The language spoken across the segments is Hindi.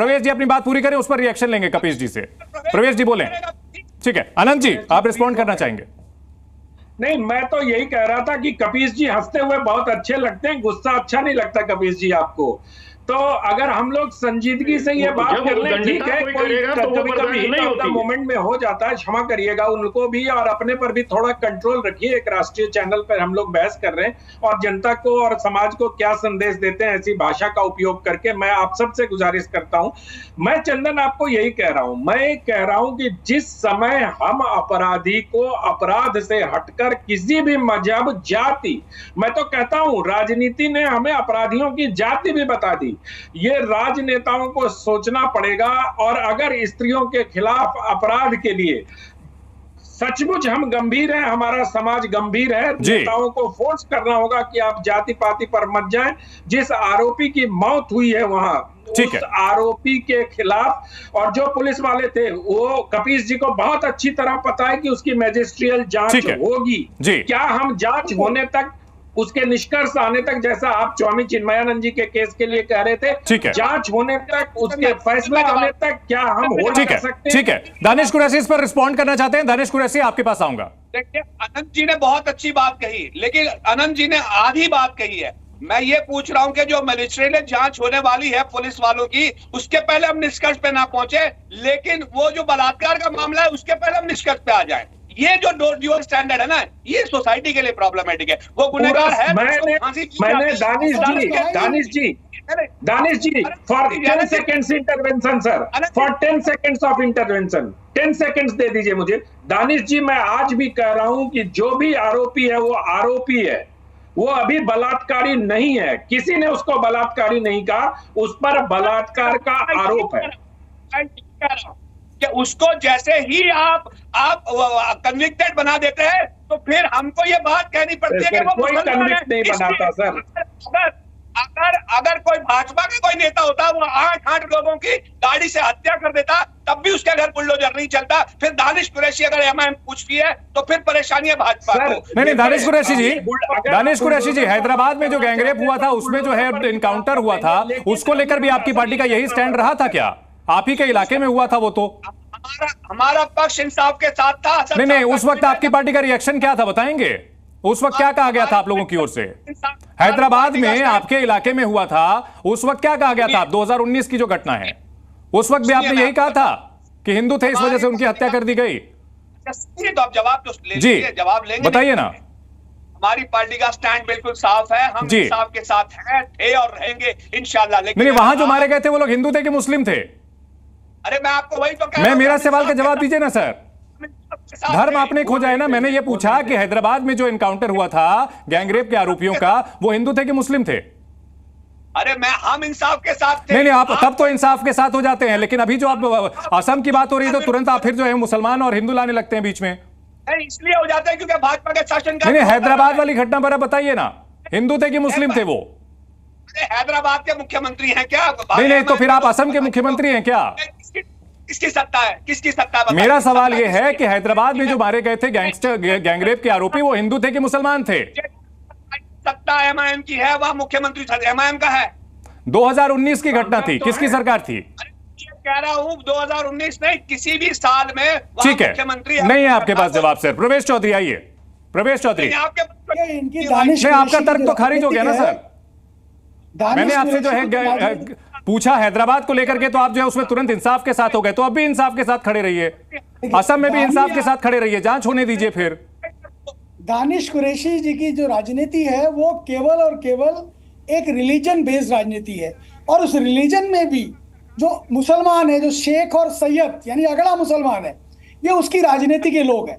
प्रवेश जी अपनी बात पूरी करें, उस पर रिएक्शन लेंगे कपीश जी से। प्रवेश जी बोलें। ठीक है, अनंत जी आप रिस्पॉन्ड करना चाहेंगे? नहीं, मैं तो यही कह रहा था कि कपीश जी हंसते हुए बहुत अच्छे लगते हैं, गुस्सा अच्छा नहीं लगता कपीश जी आपको। तो अगर हम लोग संजीदगी से ये बात कर लें, ठीक है, कोई कभी हीट ऑफ द मोमेंट में हो जाता है, क्षमा करिएगा उनको भी, और अपने पर भी थोड़ा कंट्रोल रखिए। एक राष्ट्रीय चैनल पर हम लोग बहस कर रहे हैं और जनता को और समाज को क्या संदेश देते हैं ऐसी भाषा का उपयोग करके। मैं आप सबसे गुजारिश करता हूं, मैं चंदन आपको यही कह रहा हूं, मैं कह रहा हूं कि जिस समय हम अपराधी को अपराध से हटकर किसी भी मजहब, जाति, मैं तो कहता हूं राजनीति ने हमें अपराधियों की जाति भी बता दी। ये राजनेताओं को सोचना पड़ेगा, और अगर स्त्रियों के खिलाफ अपराध के लिए सचमुच हम गंभीर हैं, हमारा समाज गंभीर है, नेताओं को फोर्स करना होगा कि आप जाति पाति पर मत जाएं। जिस आरोपी की मौत हुई है वहां, उस आरोपी के खिलाफ, और जो पुलिस वाले थे, वो कपीश जी को बहुत अच्छी तरह पता है कि उसकी मैजिस्ट्रियल जांच होगी। क्या हम जांच होने तक, उसके निष्कर्ष आने तक, जैसा आप स्वामी चिन्मयानंद जी के केस के लिए कह रहे थे, जांच होने तक, उसके फैसला आने तक क्या हम होल्ड कर सकते हैं? ठीक है, दानिश कुरैशी इस पर रिस्पॉन्ड करना चाहते हैं। दानिश कुरैशी आपके पास आऊंगा। देखिए, अनंत जी ने बहुत अच्छी बात कही, लेकिन अनंत जी ने आधी बात कही है। मैं ये पूछ रहा हूं कि जो मजिस्ट्रेट जांच होने वाली है पुलिस वालों की, उसके पहले हम निष्कर्ष पे ना पहुंचे, लेकिन वो जो बलात्कार का मामला है उसके पहले हम निष्कर्ष पे आ जाएं। ये जो ड्यूअल स्टैंडर्ड है ना, ये सोसाइटी के लिए प्रॉब्लमेटिक है। वो गुनहगार है, मैंने Danish ji for 10 seconds intervention sir, for 10 seconds of intervention, 10 seconds दे दीजिए मुझे। दानिश जी, मैं आज भी कह रहा हूं कि जो भी आरोपी है वो आरोपी है, वो अभी बलात्कारी नहीं है। किसी ने उसको बलात्कारी नहीं कहा, उस पर बलात्कार का आरोप है। कि उसको जैसे ही आप कन्विक्टेड बना देते हैं, तो फिर हमको ये बात कहनी पड़ती है कि वो कोई कन्विक्ट नहीं बनाता सर। अगर कोई भाजपा का कोई नेता होता, वो 8 लोगों की गाड़ी से हत्या कर देता, तब भी उसके घर बुलडोजर नहीं चलता। फिर दानिश कुरैशी अगर एमआईएम पूछती है तो फिर परेशानी है भाजपा को। नहीं, दानिश कुरैशी जी, हैदराबाद में जो गैंगरेप हुआ था, उसमें जो है इनकाउंटर हुआ था, उसको लेकर भी आपकी पार्टी का यही स्टैंड रहा था क्या? आप ही के इलाके में हुआ था वो तो। हमारा पक्ष इंसाफ के साथ था। नहीं, उस वक्त आपकी पार्टी का रिएक्शन क्या था, बताएंगे? उस वक्त क्या कहा गया था आप लोगों की ओर से? हैदराबाद में आपके इलाके में हुआ था, उस वक्त क्या कहा गया था? 2019 की जो घटना है, उस वक्त भी आपने यही कहा था कि हिंदू थे, इस वजह से उनकी हत्या कर दी गई। तो आप जवाब तो ले लीजिए, जवाब लेंगे, बताइए ना। हमारी पार्टी का स्टैंड बिल्कुल साफ है, हम इंसाफ के साथ हैं, थे और रहेंगे इंशाल्लाह। लेकिन वहां जो मारे गए थे वो लोग हिंदू थे कि मुस्लिम थे? अरे मैं आपको वही तो कह रहा हूं। मेरा सवाल का जवाब दीजिए ना सर। धर्म आपने खोजा है ना। मैंने ये पूछा कि हैदराबाद में जो एनकाउंटर हुआ था गैंगरेप के आरोपियों का, वो हिंदू थे कि मुस्लिम थे? अरे हम इंसाफ के साथ थे। नहीं, आप तब तो इंसाफ के साथ हो जाते हैं, लेकिन अभी जो आप असम की बात हो रही है तो तुरंत आप फिर जो है मुसलमान और हिंदू लाने लगते हैं बीच में। इसलिए हो जाता है क्योंकि भाजपा के शासन का। नहीं, हैदराबाद वाली घटना पर बताइए ना, हिंदू थे कि मुस्लिम थे वो? हैदराबाद के मुख्यमंत्री हैं क्या? नहीं, तो फिर आप असम के मुख्यमंत्री हैं क्या? किसकी सत्ता है? किसकी सत्ता? मेरा सवाल यह है कि हैदराबाद में जो मारे गए थे गैंगरेप के आरोपी, वो हिंदू थे कि मुसलमान थे? सत्ता एमआईएम की है, वह मुख्यमंत्री एमआईएम का है। 2019 की घटना थी, किसकी सरकार थी? कह रहा हूं 2019 नहीं, किसी भी साल में ठीक है, मुख्यमंत्री नहीं है आपके पास जवाब सर। प्रवेश चौधरी आइए। प्रवेश चौधरी, आपका तर्क तो खारिज हो गया ना सर। मैंने आपसे जो है पूछा हैदराबाद को लेकर के, तो आप जो है उसमें तुरंत इंसाफ के साथ हो गए, तो अब भी इंसाफ के साथ खड़े रहिए। असम में भी इंसाफ के साथ खड़े रहिए, जांच होने दीजिए। फिर दानिश कुरैशी जी की जो राजनीति है वो केवल और केवल एक रिलीजन बेस्ड राजनीति है, और उस रिलीजन में भी जो मुसलमान है, जो शेख और सैयद यानी अगला मुसलमान है, ये उसकी राजनीति के लोग हैं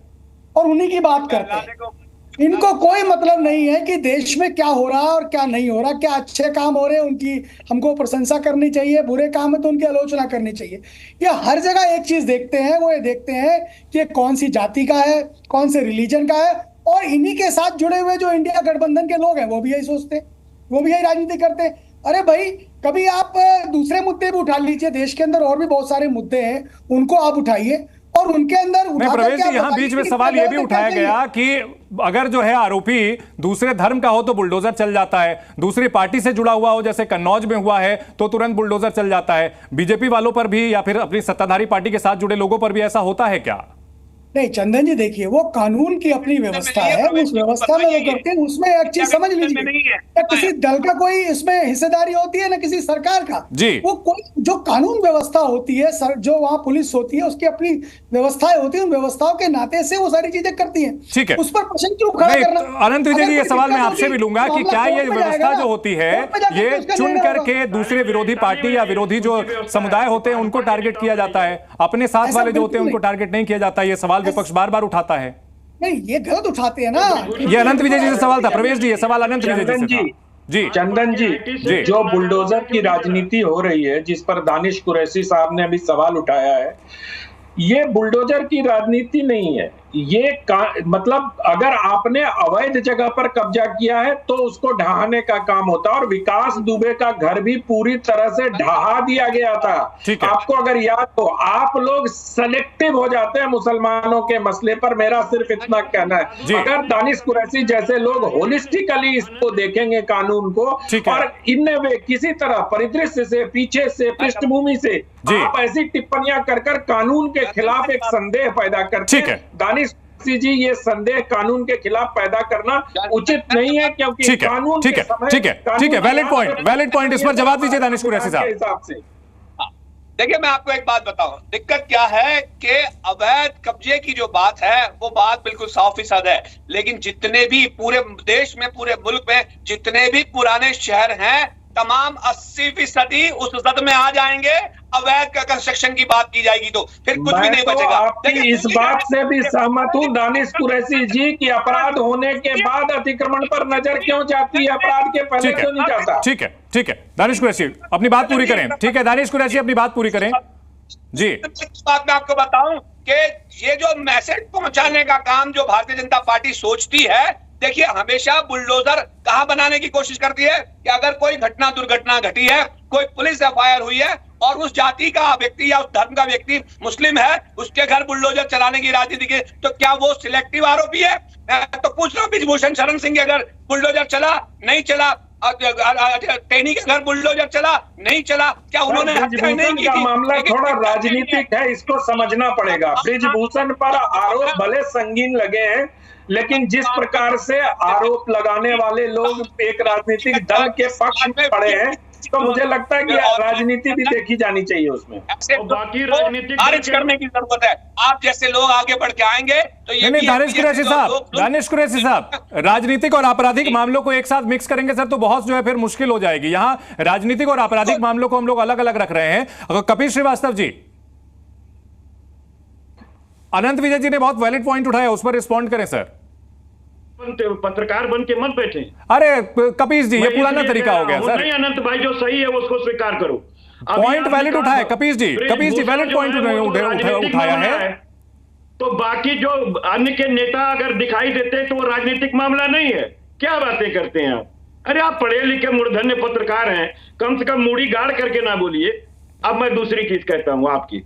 और उन्हीं की बात करते हैं। इनको कोई मतलब नहीं है कि देश में क्या हो रहा है और क्या नहीं हो रहा, क्या अच्छे काम हो रहे हैं उनकी हमको प्रशंसा करनी चाहिए, बुरे काम है तो उनकी आलोचना करनी चाहिए। ये हर जगह एक चीज देखते हैं, वो ये देखते हैं कि कौन सी जाति का है, कौन से रिलीजन का है, और इन्हीं के साथ जुड़े हुए जो इंडिया गठबंधन के लोग हैं वो भी यही सोचते हैं, वो भी यही राजनीति करते हैं। अरे भाई, कभी आप दूसरे मुद्दे भी उठा लीजिए, देश के अंदर और भी बहुत सारे मुद्दे हैं, उनको आप उठाइए और उनके अंदर प्रवेश जी, यहाँ बीच में सवाल यह भी उठाया गया कि अगर जो है आरोपी दूसरे धर्म का हो तो बुलडोजर चल जाता है, दूसरी पार्टी से जुड़ा हुआ हो जैसे कन्नौज में हुआ है तो तुरंत बुलडोजर चल जाता है। बीजेपी वालों पर भी या फिर अपनी सत्ताधारी पार्टी के साथ जुड़े लोगों पर भी ऐसा होता है क्या? नहीं चंदन जी, देखिए वो कानून की अपनी व्यवस्था है, उस व्यवस्था में वो करते हैं, उसमें एक चीज समझ लीजिए, किसी दल का कोई इसमें हिस्सेदारी होती है ना किसी सरकार का जी। वो कोई जो कानून व्यवस्था होती है, जो वहाँ पुलिस होती है उसकी अपनी व्यवस्थाएं होती है, उन व्यवस्थाओं के नाते से वो सारी चीजें करती है। ठीक है, उस पर प्रश्न क्यों खड़ा करना? अनंत विजय जी, ये सवाल मैं आपसे भी लूंगा कि क्या ये व्यवस्था जो होती है ये चुन करके दूसरे विरोधी पार्टी या विरोधी जो समुदाय होते हैं उनको टारगेट किया जाता है, अपने साथ वाले जो होते हैं उनको टारगेट नहीं किया जाता? ये सवाल विपक्ष बार बार उठाता है। नहीं, ये गलत उठाते हैं ना। ये अनंत विजय जी से सवाल था। प्रवेश जी, ये सवाल अनंत विजय जी से था। जी चंदन जी, जो बुलडोजर की राजनीति हो रही है जिस पर दानिश कुरैशी साहब ने अभी सवाल उठाया है, ये बुलडोजर की राजनीति नहीं है। ये मतलब अगर आपने अवैध जगह पर कब्जा किया है तो उसको ढहाने का काम होता है, और विकास दुबे का घर भी पूरी तरह से ढहा दिया गया था। आपको अगर याद हो, आप लोग सेलेक्टिव हो जाते हैं मुसलमानों के मसले पर। मेरा सिर्फ इतना कहना है, अगर दानिश कुरैशी जैसे लोग होलिस्टिकली इसको देखेंगे कानून को, और इनमें वे किसी तरह परिदृश्य से, पीछे से, पृष्ठभूमि से आप ऐसी टिप्पणियां कर कानून के खिलाफ एक संदेह पैदा करते हैं। दानिश जी, ये संदेह कानून के खिलाफ पैदा करना उचित नहीं है, क्योंकि कानून ठीक है, वैलिड पॉइंट, इस पर जवाब दीजिए दानिश कुरैशी साहब। हिसाब से देखिए, मैं आपको एक बात बताऊं, दिक्कत क्या है कि अवैध कब्जे की जो बात है वो बात बिल्कुल 100% है, लेकिन जितने भी पूरे देश में, पूरे मुल्क में जितने भी पुराने शहर हैं, तमाम 80% उस जद में आ जाएंगे। अवैध का कंस्ट्रक्शन की बात की जाएगी तो फिर कुछ भी नहीं बचेगा। आपकी इस बात से भी सहमत हूँ दानिश कुरैशी जी कि अपराध होने के बाद अतिक्रमण पर नजर क्यों जाती है, अपराध के पहले क्यों नहीं जाता? ठीक है दानिश कुरैशी अपनी बात पूरी करें। ठीक है दानिश कुरैशी अपनी बात पूरी करें जी। बात मैं आपको बताऊं कि ये जो मैसेज पहुंचाने का काम जो भारतीय जनता पार्टी सोचती है, देखिए हमेशा बुलडोजर कहां बनाने की कोशिश करती है कि अगर कोई घटना दुर्घटना घटी है, कोई पुलिस एफआईआर हुई है और उस जाति का व्यक्ति या उस धर्म का व्यक्ति मुस्लिम है, उसके घर बुलडोजर चलाने की राजनीति की, तो क्या वो सिलेक्टिव आरोपी है? तो पूछ लो ब्रिजभूषण शरण सिंह के अगर बुलडोजर चला, नहीं चला, टेनी के घर बुलडोजर चला, नहीं चला, क्या उन्होंने हत्या नहीं की थी? मामला थोड़ा राजनीतिक है, इसको समझना पड़ेगा। ब्रिजभूषण पर आरोप भले संगीन लगे हैं, लेकिन जिस प्रकार से आरोप लगाने वाले लोग एक राजनीतिक दल के पक्ष में खड़े हैं, तो मुझे लगता है कि राजनीति भी देखी जानी चाहिए उसमें। तो बाकी राजनीति खारिज करने की जरूरत है। आप जैसे लोग आगे बढ़ के आएंगे तो ये नहीं, दानिश कुरैशी साहब, राजनीतिक और आपराधिक मामलों को एक साथ मिक्स करेंगे सर तो बहुत जो है फिर मुश्किल हो जाएगी। यहाँ राजनीतिक और आपराधिक मामलों को हम लोग अलग अलग रख रहे हैं। कपिल श्रीवास्तव जी, अनंत विजय जी ने बहुत वैलिड पॉइंट उठाया, उस पर रिस्पॉन्ड करें सर। पत्रकार बन के मत बैठे। अरे कपीश जी, ये पुराना तरीका हो गया सर। नहीं अनंत भाई, जो सही है उसको स्वीकार करो। पॉइंट वैलिड उठाया कपीश जी वैलिड पॉइंट उठाया है। तो बाकी जो अन्य के नेता अगर दिखाई देते हैं तो वो राजनीतिक मामला नहीं है। क्या बातें करते हैं आप? अरे आप पढ़े लिखे मूर्धन्य पत्रकार हैं, कम से कम मूड़ी गाड़ करके ना बोलिए। अब मैं दूसरी चीज कहता हूं आपकी,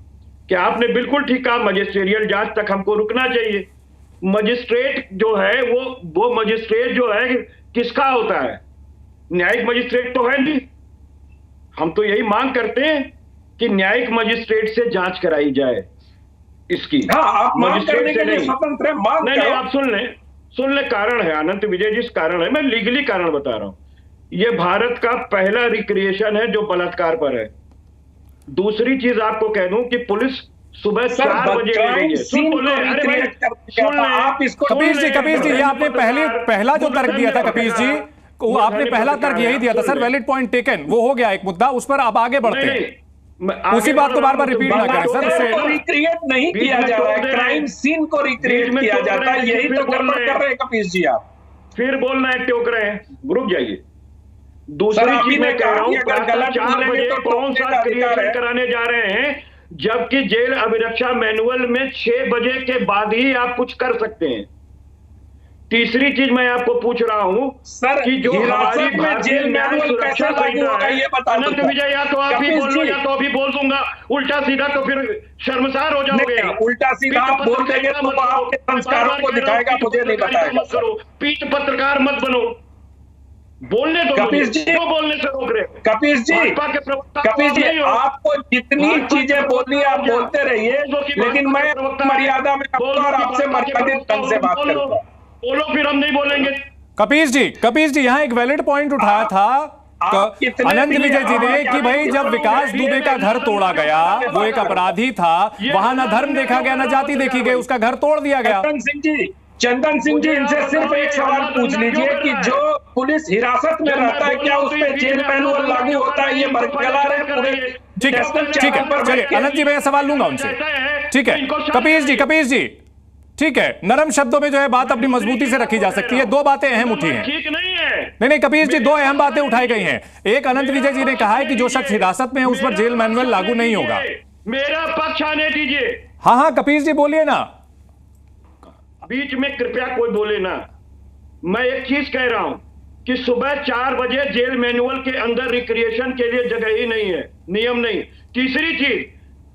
कि आपने बिल्कुल ठीक कहा, मजिस्ट्रियल जांच तक हमको रुकना चाहिए। मजिस्ट्रेट जो है वो मजिस्ट्रेट जो है किसका होता है? न्यायिक मजिस्ट्रेट तो है नहीं। हम तो यही मांग करते हैं कि न्यायिक मजिस्ट्रेट से जांच कराई जाए इसकी। आप मजिस्ट्रेट से नहीं, स्वतंत्र नहीं, आप सुन ले कारण है अनंत विजय जी, कारण है। मैं लीगली कारण बता रहा हूं। ये भारत का पहला रिक्रिएशन है जो बलात्कार पर है। दूसरी चीज आपको कह दूं कि पुलिस सुबह 4 बजे कपीश जी, ये आपने पहला जो तर्क दिया था कपीश जी, आपने पहला तर्क यही दिया था सर, वैलिड पॉइंट टेकन, वो हो गया एक मुद्दा, उस पर आप आगे बढ़ते हैं। उसी बात को बार बार रिपीट ना करें सर। उससे रिक्रिएट नहीं किया जा रहा है, क्राइम सीन को रिक्रिएट किया जाता है, यही तो गड़बड़ कर रहे हैं कपीश जी। आप फिर बोलना है, टोक रहे हैं, रुक जाइए। दूसरी चीज मैं कह रहा हूँ, 4 बजे कौन सा क्रिएशन कराने जा रहे हैं, जबकि जेल अभिरक्षा मैनुअल में 6 बजे के बाद ही आप कुछ कर सकते हैं। तीसरी चीज मैं आपको पूछ रहा हूं सर कि जो हमारी भारतीय न्याय सुरक्षा संहिता है, अनंत विजय, या तो आप ही बोल लो या तो अभी बोल दूंगा उल्टा सीधा, तो फिर शर्मसार हो जाओगे। उल्टा सीधा आप बोल देंगे तो आपके संस्कारों को दिखाएगा, मुझे नहीं बताएगा। मत करो, पीठ पत्रकार मत बनो, बोलने दो। कपीस जी, क्यों बोलने से रोक रहे? कपीस जी, कपीस जी, आपको जितनी चीजें बोलनी आप बोलते रहिए, लेकिन मैं मर्यादा में और आपसे मर्यादित ढंग से बात करूंगा। बोलो, फिर हम नहीं बोलेंगे। कपीस जी यहाँ एक वैलिड पॉइंट उठाया था अनंत विजय जी ने कि भाई जब विकास दुबे का घर तोड़ा गया, वो एक अपराधी था, वहां ना धर्म देखा गया ना जाति देखी गई, उसका घर तोड़ दिया गया। चंदन सिंह जी, इनसे सिर्फ एक सवाल पूछ लीजिए कि जो पुलिस हिरासत में रहता है, क्या उस पर जेल मैनुअल लागू होता है? ये बरकरार है पूरे। ठीक है, चलिए अनंत जी, मैं सवाल लूंगा उनसे। ठीक है कपीस जी, ठीक है, नरम शब्दों में जो है बात अपनी मजबूती से रखी जा सकती है। दो बातें अहम उठी हैं। ठीक नहीं है। नहीं कपीस जी, दो अहम बातें उठाई गई हैं। एक, अनंत विजय जी ने कहा है कि जो शख्स हिरासत में है उस पर जेल मैनुअल लागू नहीं होगा। मेरा पक्ष आने दीजिए। हाँ कपीस जी बोलिए ना। बीच में कृपया कोई बोले ना। मैं एक चीज कह रहा हूं कि सुबह 4 बजे जेल मैनुअल के अंदर रिक्रिएशन के लिए जगह ही नहीं है, नियम नहीं। तीसरी चीज,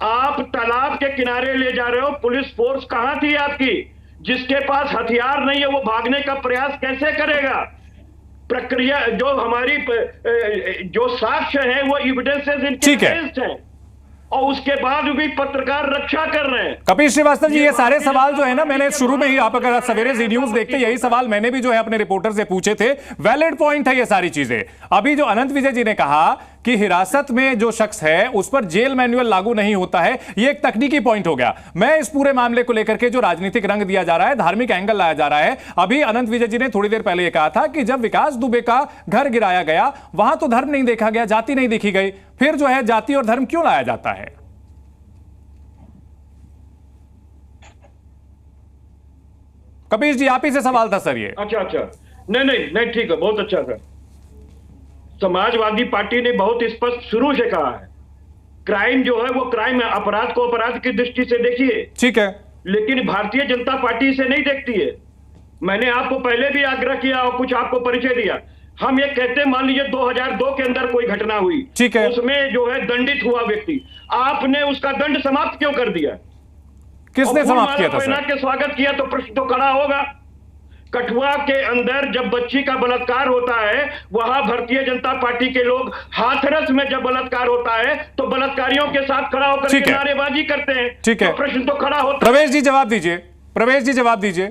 आप तालाब के किनारे ले जा रहे हो, पुलिस फोर्स कहां थी आपकी? जिसके पास हथियार नहीं है वो भागने का प्रयास कैसे करेगा? प्रक्रिया जो हमारी जो साक्ष्य है वो एविडेंसेस इनके हैं, और उसके बाद भी पत्रकार रक्षा कर रहे हैं। कपीस श्रीवास्तव जी, ये सारे सवाल जो है ना, मैंने शुरू में ही, आप अगर सवेरे जी न्यूज देखते, यही सवाल मैंने भी जो है अपने रिपोर्टर से पूछे थे। वैलिड पॉइंट है ये सारी चीजें। अभी जो अनंत विजय जी ने कहा कि हिरासत में जो शख्स है उस पर जेल मैनुअल लागू नहीं होता है, ये एक तकनीकी पॉइंट हो गया। मैं इस पूरे मामले को लेकर के जो राजनीतिक रंग दिया जा रहा है, धार्मिक एंगल लाया जा रहा है, अभी अनंत विजय जी ने थोड़ी देर पहले ये कहा था कि जब विकास दुबे का घर गिराया गया वहां तो धर्म नहीं देखा गया, जाति नहीं देखी गई, फिर जो है जाति और धर्म क्यों लाया जाता है? कपीस जी, आप ही से सवाल था सर ये। अच्छा, नहीं ठीक है, बहुत अच्छा सर। समाजवादी पार्टी ने बहुत स्पष्ट शुरू से कहा है, क्राइम जो है वो क्राइम है, अपराध को अपराध की दृष्टि से देखिए। ठीक है, लेकिन भारतीय जनता पार्टी इसे नहीं देखती है। मैंने आपको पहले भी आग्रह किया और कुछ आपको परिचय दिया। हम ये कहते हैं, मान लीजिए 2002 के अंदर कोई घटना हुई, ठीक है, उसमें जो है दंडित हुआ व्यक्ति, आपने उसका दंड समाप्त क्यों कर दिया? किसने समाप्त किया था सर? के स्वागत किया तो प्रश्न तो खड़ा होगा। कठुआ के अंदर जब बच्ची का बलात्कार होता है, वहां भारतीय जनता पार्टी के लोग, हाथरस में जब बलात्कार होता है तो बलात्कारियों के साथ खड़ा होकर के नारेबाजी करते हैं। ठीक है, तो प्रश्न तो खड़ा होता है। प्रवेश जी जवाब दीजिए, प्रवेश जी जवाब दीजिए।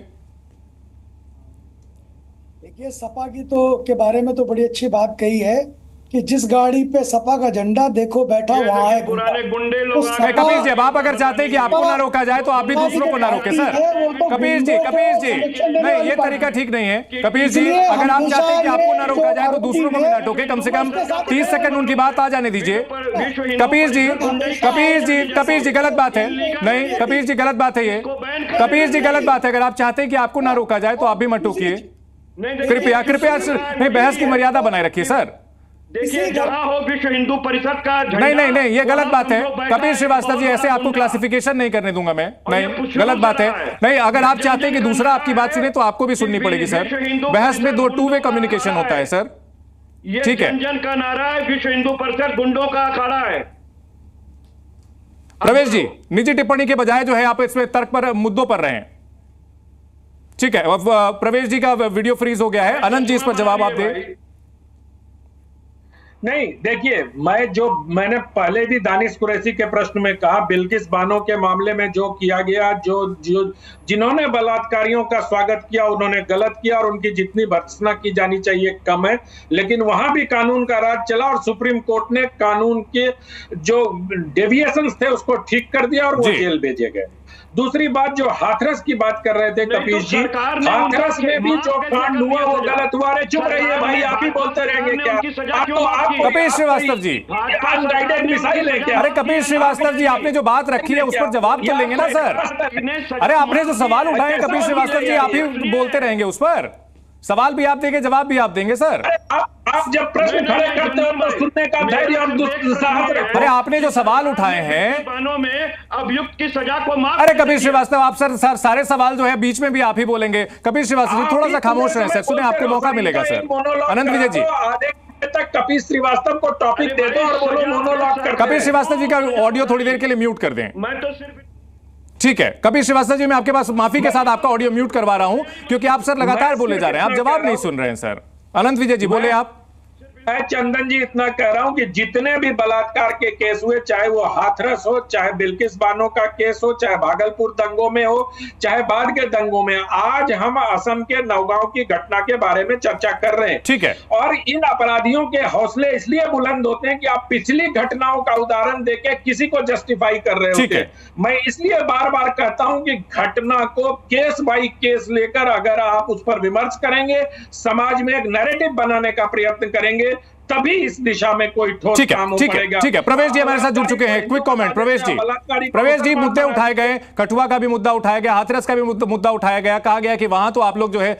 देखिए, सपा की तो के बारे में तो बड़ी अच्छी बात कही है कि जिस गाड़ी पे सपा का झंडा देखो बैठा वहां है पुराने गुंडे लोग। कपीस जी, अब आप अगर चाहते हैं कि आपको ना रोका जाए तो आप भी दूसरों को ना रोके सर। कपीस जी, नहीं, ये तरीका ठीक नहीं है। कपीस जी, अगर आप चाहते हैं कि आपको ना रोका जाए तो दूसरों को भी ना टोके, कम से कम 30 सेकंड उनकी बात आ जाने दीजिए। कपीस जी गलत बात है। नहीं कपीस जी, गलत बात है ये। कपीस जी, गलत बात है। अगर आप चाहते हैं कि आपको ना रोका जाए तो आप भी मत टोकिए, कृपया। नहीं, बहस की मर्यादा बनाए रखिए सर। देखिए, जहां हो विश्व हिंदू परिषद का नहीं, ये गलत बात है। कपिल श्रीवास्तव जी, ऐसे आपको क्लासिफिकेशन नहीं करने दूंगा मैं। नहीं, गलत बात है। नहीं, अगर आप चाहते हैं कि दूसरा आपकी बात सुने तो आपको भी सुननी पड़ेगी सर। बहस में 2 टू वे कम्युनिकेशन होता है सर। ठीक है, जन का नारा है, विश्व हिंदू परिषद गुंडों का अखाड़ा है। प्रवेश जी, निजी टिप्पणी के बजाय जो है आप इसमें तर्क पर, मुद्दों पर रहे। ठीक है, प्रवेश जी का वीडियो फ्रीज हो गया है। अनंत जी, इस पर जवाब आप दें। नहीं, देखिए, मैंने पहले भी दानिश कुरैशी के प्रश्न में कहा, बिल्किस बानो के मामले में जो किया गया, जिन्होंने बलात्कारियों का स्वागत किया उन्होंने गलत किया और उनकी जितनी भर्त्सना की जानी चाहिए कम है। लेकिन वहां भी कानून का राज चला और सुप्रीम कोर्ट ने कानून के जो डेविएशंस थे उसको ठीक कर दिया और वो जेल भेजे गए। दूसरी बात, जो हाथरस की बात कर रहे थे कपीश जी, हाथरस में भी जो कांड हुआ वो गलत हुआ। अरे चुप रहिए भाई, आप ही बोलते रहेंगे क्या? कपिल श्रीवास्तव जी, अनगाइडेड मिसाइल है क्या? अरे कपिल श्रीवास्तव जी, आपने जो बात रखी है उस पर जवाब तो लेंगे ना सर। अरे आपने जो सवाल उठाए कपिल श्रीवास्तव जी, आप ही बोलते रहेंगे उस पर। सवाल भी आप देंगे, जवाब भी आप देंगे सर। आप जब प्रश्न खड़े करते हो तो सुनने का धैर्य और दुस्साहस रखो। अरे आपने जो सवाल उठाए हैं में अभियुक्त की सजा को माफ। अरे कपिल श्रीवास्तव, आप सर सारे सवाल जो है बीच में भी आप ही बोलेंगे। कपिल श्रीवास्तव जी थोड़ा सा खामोश रहे सर, सुने आपको मौका मिलेगा सर। अनंत विजय जी, आधे तक कपिल श्रीवास्तव को टॉपिक दे दो और बोलो मोनोलॉग करते। कपिल श्रीवास्तव जी का ऑडियो थोड़ी देर के लिए म्यूट कर दें। मैं तो सिर्फ ठीक है कपिल श्रीवास्तव जी, मैं आपके पास माफी के साथ आपका ऑडियो म्यूट करवा रहा हूं क्योंकि आप सर लगातार बोले जा रहे हैं, आप जवाब नहीं सुन रहे हैं सर। अनंत विजय जी बोले आप। मैं चंदन जी इतना कह रहा हूं कि जितने भी बलात्कार के केस हुए, चाहे वो हाथरस हो, चाहे बिल्किस बानो का केस हो, चाहे भागलपुर दंगों में हो, चाहे बाद के दंगों में, आज हम असम के नौगांव की घटना के बारे में चर्चा कर रहे हैं। ठीक है। और इन अपराधियों के हौसले इसलिए बुलंद होते हैं कि आप पिछली घटनाओं का उदाहरण देके किसी को जस्टिफाई कर रहे होते हैं। मैं इसलिए बार बार कहता हूं कि घटना को केस बाई केस लेकर अगर आप उस पर विमर्श करेंगे, समाज में एक नैरेटिव बनाने का प्रयत्न करेंगे, तभी इस दिशा में कोई ठोस काम हो पाएगा। ठीक है, प्रवेश जी हमारे साथ जुड़ चुके हैं। क्विक कमेंट प्रवेश जी, मुद्दे उठाए गए, कठुआ का भी मुद्दा उठाया गया, हाथरस का भी मुद्दा उठाया गया, कहा गया कि वहां तो आप लोग जो है,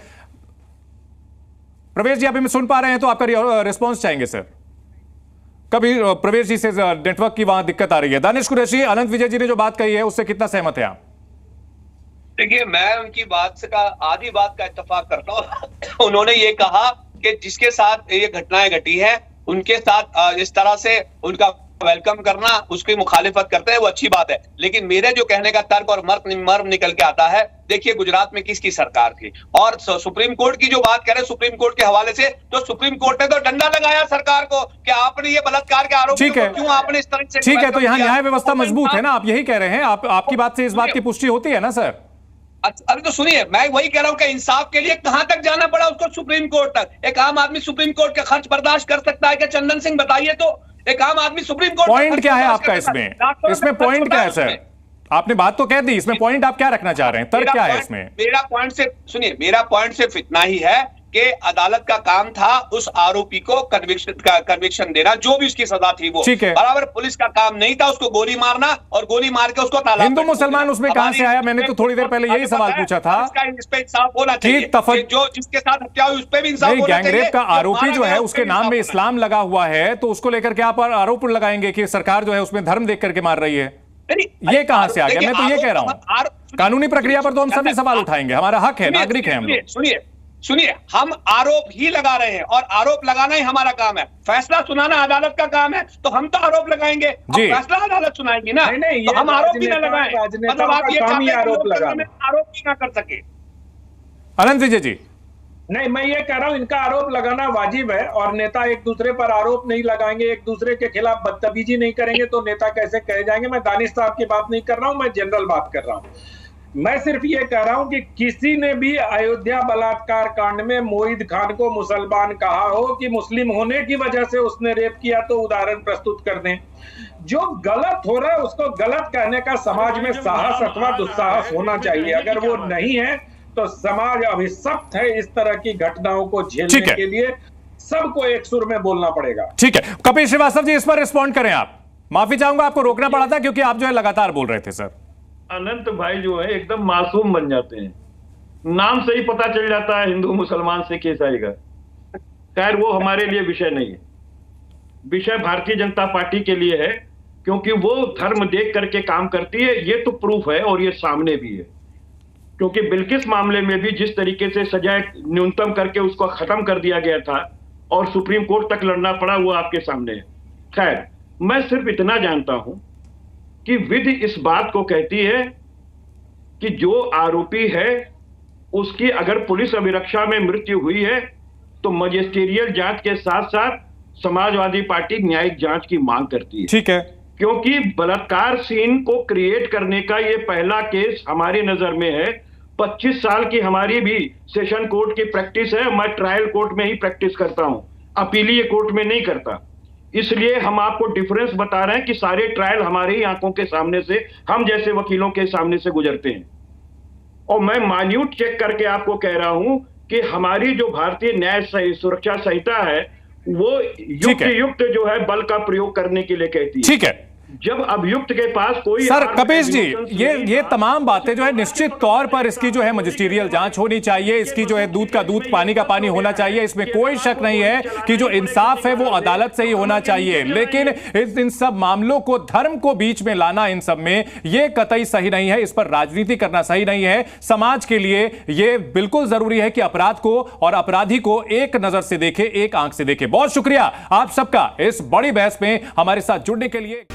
प्रवेश जी आप हमें सुन पा रहे हैं तो आपका रिस्पॉन्स चाहेंगे सर। कभी प्रवेश जी से नेटवर्क की वहां दिक्कत आ रही है। दानिश कुरैशी, अनंत विजय जी ने जो बात कही है उससे कितना सहमत है आप? देखिए, मैं उनकी बात से आधी बात का इत्तेफाक करता हूं। उन्होंने ये कहा कि जिसके साथ ये घटनाएं घटी हैं उनके साथ इस तरह से उनका वेलकम करना, उसकी मुखालिफत करते हैं, वो अच्छी बात है। लेकिन मेरे जो कहने का तर्क और मर्म निकल के आता है, देखिए गुजरात में किसकी सरकार थी और सुप्रीम कोर्ट की जो बात करें सुप्रीम कोर्ट के हवाले से, तो सुप्रीम कोर्ट ने तो डंडा लगाया सरकार को कि आपने ये बलात्कार के आरोप क्यों आपने इस तरह से। ठीक है, तो यहाँ न्याय व्यवस्था मजबूत है ना, आप यही कह रहे हैं। आपकी बात से इस बात की पुष्टि होती है ना सर? अभी तो सुनिए, मैं वही कह रहा हूं कि इंसाफ के लिए कहां तक जाना पड़ा उसको, सुप्रीम कोर्ट तक। एक आम आदमी सुप्रीम कोर्ट का खर्च बर्दाश्त कर सकता है क्या? चंदन सिंह बताइए तो, एक आम आदमी सुप्रीम कोर्ट। पॉइंट क्या है आपका इसमें पॉइंट क्या है सर? आपने बात तो कह दी, इसमें पॉइंट आप क्या रखना चाह रहे हैं, तर्क क्या है इसमें? मेरा पॉइंट सिर्फ इतना ही है कि अदालत का काम था उस आरोपी को कन्विक्शन देना, जो भी उसकी सजा थी वो। ठीक है। बराबर पुलिस का काम नहीं था उसको गोली मारना और गोली मार के उसको तालाब। हिंदू मुसलमान उसमें कहां से आया? मैंने तो थोड़ी देर पहले यही सवाल पूछा था। इस पे इंसाफ होना चाहिए, जो जिसके साथ हत्या हुई उस पे भी इंसाफ होना चाहिए। गैंगरेप का आरोपी जो है उसके नाम में इस्लाम लगा हुआ है, तो उसको लेकर के आप आरोप लगाएंगे कि सरकार जो है उसमें धर्म देख करके मार रही है? ये कहां से आ गया? मैं तो ये कह रहा हूं, कानूनी प्रक्रिया पर तो हम सभी सवाल उठाएंगे, हमारा हक है, नागरिक है हम लोग। सुनिए, हम आरोप ही लगा रहे हैं और आरोप लगाना ही हमारा काम है। फैसला सुनाना अदालत का काम है, तो हम तो आरोप लगाएंगे, फैसला अदालत सुनाएंगी ना। नहीं, तो हम आरोप भी ना लगाएं, मतलब आप ये चाहते हैं आरोप भी ना कर सके। अनंत विजय जी, नहीं, मैं ये कह रहा हूं इनका आरोप लगाना वाजिब है और नेता एक दूसरे पर आरोप नहीं लगाएंगे, एक दूसरे के खिलाफ बदतमीजी नहीं करेंगे तो नेता कैसे कहे जाएंगे। मैं दानिश साहब की बात नहीं कर रहा हूं, मैं जनरल बात कर रहा हूं। मैं सिर्फ ये कह रहा हूं कि किसी ने भी अयोध्या बलात्कार कांड में मोहित खान को मुसलमान कहा हो कि मुस्लिम होने की वजह से उसने रेप किया, तो उदाहरण प्रस्तुत कर दें। जो गलत हो रहा है उसको गलत कहने का समाज में साहस अथवा दुस्साहस होना चाहिए। अगर वो नहीं है तो समाज अभिशप्त है इस तरह की घटनाओं को झेलने के लिए। सबको एक सुर में बोलना पड़ेगा। ठीक है, कपिल श्रीवास्तव जी इस पर रिस्पॉन्ड करें आप। माफी चाहूंगा, आपको रोकना पड़ा था क्योंकि आप जो है लगातार बोल रहे थे सर। अनंत भाई जो है एकदम मासूम बन जाते हैं, नाम से ही पता चल जाता है हिंदू मुसलमान से केस आएगा। खैर वो हमारे लिए विषय नहीं है, विषय भारतीय जनता पार्टी के लिए है, क्योंकि वो धर्म देख करके काम करती है। ये तो प्रूफ है और ये सामने भी है, क्योंकि बिल्किस मामले में भी जिस तरीके से सजा न्यूनतम करके उसको खत्म कर दिया गया था और सुप्रीम कोर्ट तक लड़ना पड़ा, वो आपके सामने है। खैर मैं सिर्फ इतना जानता हूं कि विधि इस बात को कहती है कि जो आरोपी है उसकी अगर पुलिस अभिरक्षा में मृत्यु हुई है तो मजिस्ट्रियल जांच के साथ साथ समाजवादी पार्टी न्यायिक जांच की मांग करती है। ठीक है, क्योंकि बलात्कार सीन को क्रिएट करने का ये पहला केस हमारी नजर में है। 25 साल की हमारी भी सेशन कोर्ट की प्रैक्टिस है, मैं ट्रायल कोर्ट में ही प्रैक्टिस करता हूं, अपीलीय कोर्ट में नहीं करता। इसलिए हम आपको डिफरेंस बता रहे हैं कि सारे ट्रायल हमारे ही आंखों के सामने से, हम जैसे वकीलों के सामने से गुजरते हैं। और मैं मान्यूट चेक करके आपको कह रहा हूं कि हमारी जो भारतीय न्याय सुरक्षा संहिता है वो युक्त जो है बल का प्रयोग करने के लिए कहती है। ठीक है, जब अभियुक्त के पास कोई सर कपीश जी, ये तमाम बातें जो है निश्चित तौर पर इसकी जो है मजिस्ट्रियल जांच होनी चाहिए, इसकी जो है दूध का दूध पानी का पानी होना चाहिए, इसमें कोई शक नहीं है कि जो इंसाफ है वो अदालत से ही होना चाहिए। लेकिन इन सब मामलों को धर्म को बीच में लाना इन सब में ये कतई सही नहीं है, इस पर राजनीति करना सही नहीं है। समाज के लिए ये बिल्कुल जरूरी है कि अपराध को और अपराधी को एक नजर से देखे, एक आंख से देखे। बहुत शुक्रिया आप सबका इस बड़ी बहस में हमारे साथ जुड़ने के लिए।